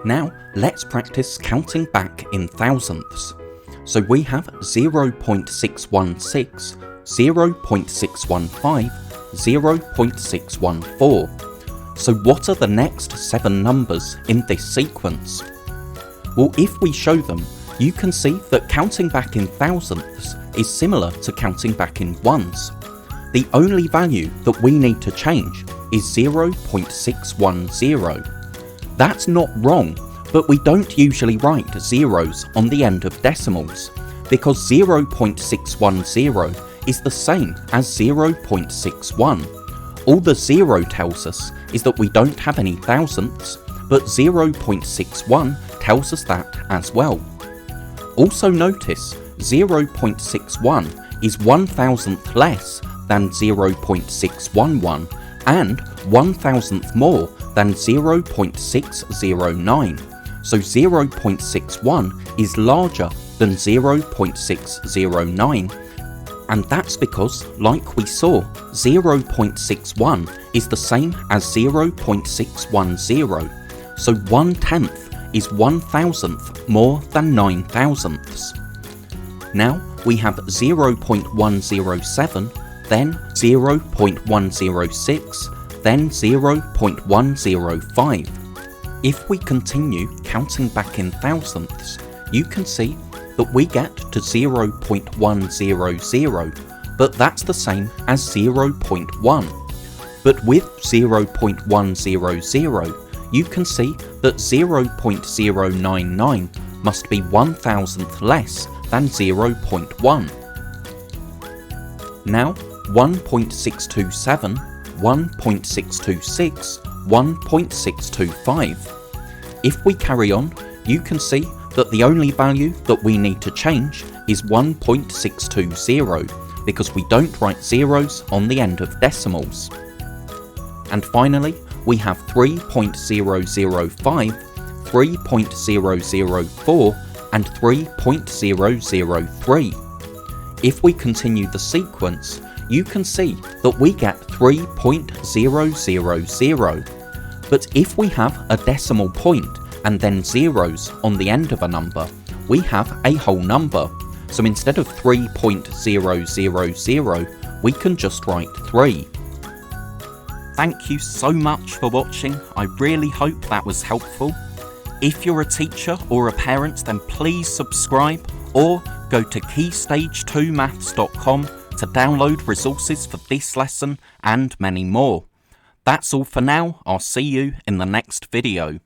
Now let's practice counting back in thousandths. So we have 0.616, 0.615, 0.614. So what are the next 7 numbers in this sequence? Well, if we show them, you can see that counting back in thousandths is similar to counting back in ones. The only value that we need to change is 0.610. That's not wrong, but we don't usually write zeros on the end of decimals, because 0.610 is the same as 0.61. All the 0 tells us is that we don't have any thousandths, but 0.61 tells us that as well. Also notice 0.61 is 1,000th less than 0.611 and 1,000th more than 0.609. So 0.61 is larger than 0.609, and that's because, like we saw, 0.61 is the same as 0.610, so 1/10 is 1,000th more than 9,000ths. Now we have 0.107, then 0.106, then 0.105. If we continue counting back in thousandths, you can see that we get to 0.100, but that's the same as 0.1. But with 0.100, you can see that 0.099 must be 1,000th less than 0.1. Now 1.627, 1.626, 1.625. If we carry on, you can see that the only value that we need to change is 1.620, because we don't write zeros on the end of decimals. And finally, we have 3.005, 3.004, and 3.003. If we continue the sequence, you can see that we get 3.000. But if we have a decimal point and then zeros on the end of a number, we have a whole number. So instead of 3.000, we can just write 3. Thank you so much for watching. I really hope that was helpful. If you're a teacher or a parent, then please subscribe or go to keystage2maths.com to download resources for this lesson and many more. That's all for now. I'll see you in the next video.